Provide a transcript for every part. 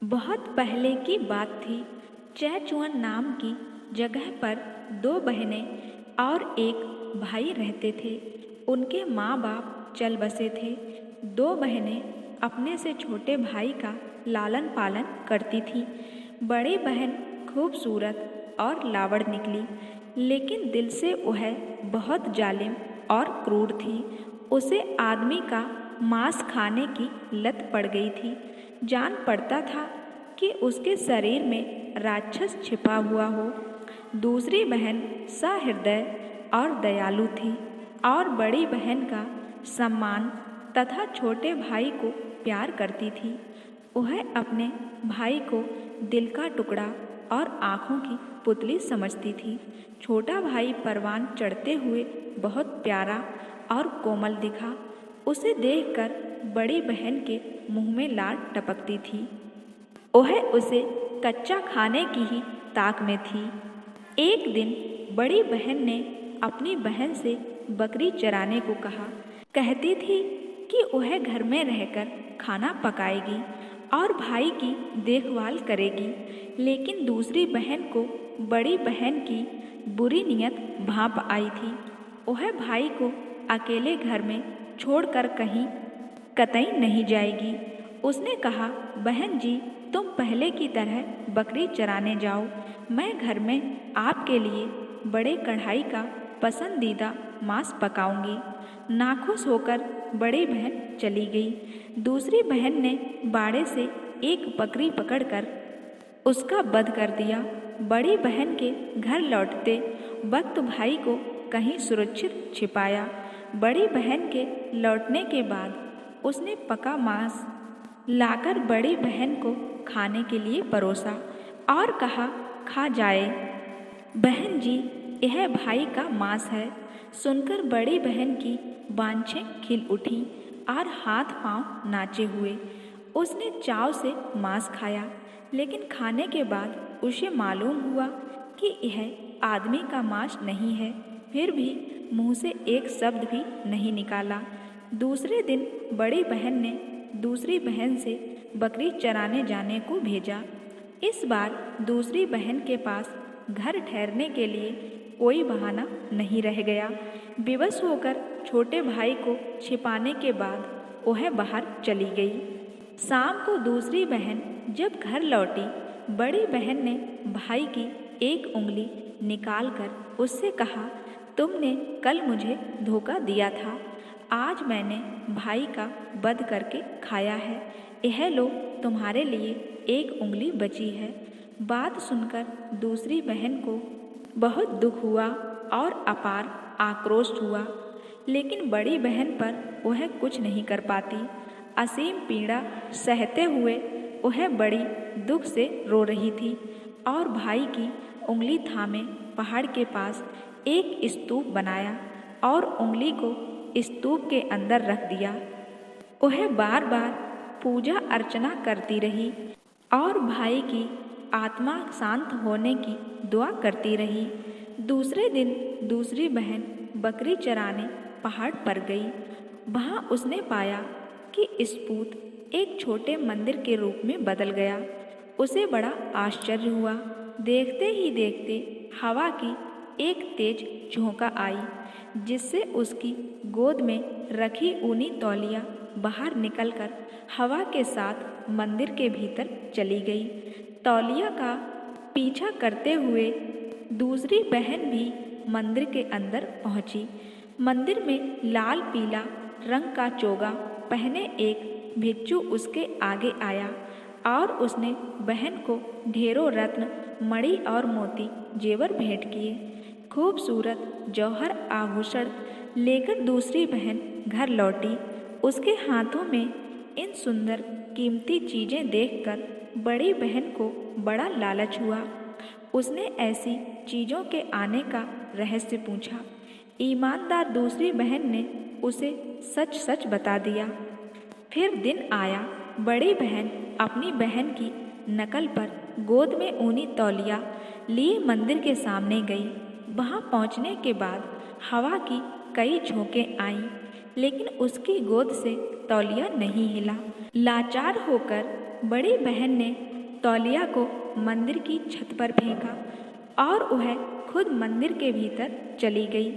बहुत पहले की बात थी। चैचुअन नाम की जगह पर दो बहनें और एक भाई रहते थे। उनके माँ बाप चल बसे थे। दो बहनें अपने से छोटे भाई का लालन पालन करती थीं। बड़ी बहन खूबसूरत और लावड़ निकली, लेकिन दिल से वह बहुत जालिम और क्रूर थी। उसे आदमी का मांस खाने की लत पड़ गई थी। जान पड़ता था कि उसके शरीर में राक्षस छिपा हुआ हो। दूसरी बहन सहृदय और दयालु थी और बड़ी बहन का सम्मान तथा छोटे भाई को प्यार करती थी। वह अपने भाई को दिल का टुकड़ा और आँखों की पुतली समझती थी। छोटा भाई परवान चढ़ते हुए बहुत प्यारा और कोमल दिखा। उसे देखकर बड़ी बहन के मुंह में लार टपकती थी। वह उसे कच्चा खाने की ही ताक में थी। एक दिन बड़ी बहन ने अपनी बहन से बकरी चराने को कहा। कहती थी कि वह घर में रहकर खाना पकाएगी और भाई की देखभाल करेगी, लेकिन दूसरी बहन को बड़ी बहन की बुरी नीयत भांप आई थी। वह भाई को अकेले घर में छोड़कर कहीं कतई नहीं जाएगी। उसने कहा, बहन जी, तुम पहले की तरह बकरी चराने जाओ। मैं घर में आपके लिए बड़े कढ़ाई का पसंदीदा मांस पकाऊंगी। नाखुश होकर बड़ी बहन चली गई। दूसरी बहन ने बाड़े से एक बकरी पकड़कर उसका वध कर दिया। बड़ी बहन के घर लौटते वक्त भाई को कहीं सुरक्षित छिपाया। बड़ी बहन के लौटने के बाद उसने पका मांस लाकर बड़ी बहन को खाने के लिए परोसा और कहा, खा जाए। बहन जी, यह भाई का मांस है। सुनकर बड़ी बहन की बांछें खिल उठी और हाथ पांव नाचे हुए। उसने चाव से मांस खाया, लेकिन खाने के बाद उसे मालूम हुआ कि यह आदमी का मांस नहीं है। फिर भी मुंह से एक शब्द भी नहीं निकाला। दूसरे दिन बड़ी बहन ने दूसरी बहन से बकरी चराने जाने को भेजा। इस बार दूसरी बहन के पास घर ठहरने के लिए कोई बहाना नहीं रह गया। विवश होकर छोटे भाई को छिपाने के बाद वह बाहर चली गई। शाम को दूसरी बहन जब घर लौटी, बड़ी बहन ने भाई की एक उंगली निकालकर उससे कहा, तुमने कल मुझे धोखा दिया था। आज मैंने भाई का वध करके खाया है। यह लो, तुम्हारे लिए एक उंगली बची है। बात सुनकर दूसरी बहन को बहुत दुख हुआ और अपार आक्रोश हुआ, लेकिन बड़ी बहन पर वह कुछ नहीं कर पाती। असीम पीड़ा सहते हुए वह बड़ी दुख से रो रही थी और भाई की उंगली थामे पहाड़ के पास एक स्तूप बनाया और उंगली को स्तूप के अंदर रख दिया। वह बार बार पूजा अर्चना करती रही और भाई की आत्मा शांत होने की दुआ करती रही। दूसरे दिन दूसरी बहन बकरी चराने पहाड़ पर गई। वहाँ उसने पाया कि स्पूत एक छोटे मंदिर के रूप में बदल गया। उसे बड़ा आश्चर्य हुआ। देखते ही देखते हवा की एक तेज झोंका आई, जिससे उसकी गोद में रखी ऊनी तौलिया बाहर निकलकर हवा के साथ मंदिर के भीतर चली गई। तौलिया का पीछा करते हुए दूसरी बहन भी मंदिर के अंदर पहुंची। मंदिर में लाल पीला रंग का चोगा पहने एक भिक्षु उसके आगे आया और उसने बहन को ढेरों रत्न, मणि और मोती जेवर भेंट किए। खूबसूरत जौहर आभूषण लेकर दूसरी बहन घर लौटी। उसके हाथों में इन सुंदर कीमती चीज़ें देखकर बड़ी बहन को बड़ा लालच हुआ। उसने ऐसी चीज़ों के आने का रहस्य पूछा। ईमानदार दूसरी बहन ने उसे सच सच बता दिया। फिर दिन आया, बड़ी बहन अपनी बहन की नकल पर गोद में ऊनी तौलिया लिए मंदिर के सामने गई। वहाँ पहुँचने के बाद हवा की कई झोंकें आईं, लेकिन उसकी गोद से तौलिया नहीं हिला। लाचार होकर बड़ी बहन ने तौलिया को मंदिर की छत पर फेंका और वह खुद मंदिर के भीतर चली गई।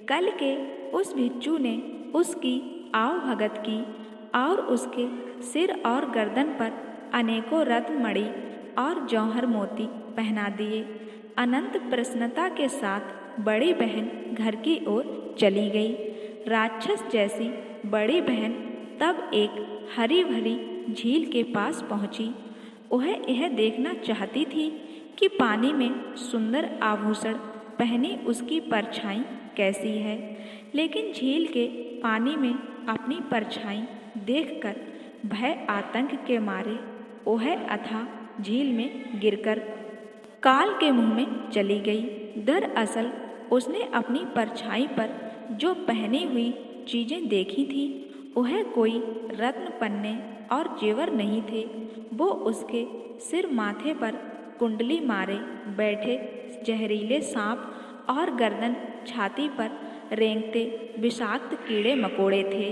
कल के उस भिक्षु ने उसकी आव भगत की और उसके सिर और गर्दन पर अनेकों रत्न मणि और जौहर मोती पहना दिए। अनंत प्रसन्नता के साथ बड़ी बहन घर की ओर चली गई। राक्षस जैसी बड़ी बहन तब एक हरी भरी झील के पास पहुंची। वह यह देखना चाहती थी कि पानी में सुंदर आभूषण पहनी उसकी परछाई कैसी है, लेकिन झील के पानी में अपनी परछाई देखकर भय आतंक के मारे वह अथाह झील में गिरकर काल के मुंह में चली गई। दरअसल उसने अपनी परछाई पर जो पहनी हुई चीजें देखी थी वह कोई रत्न पन्ने और जेवर नहीं थे। वो उसके सिर माथे पर कुंडली मारे बैठे जहरीले सांप और गर्दन छाती पर रेंगते विषाक्त कीड़े मकोड़े थे।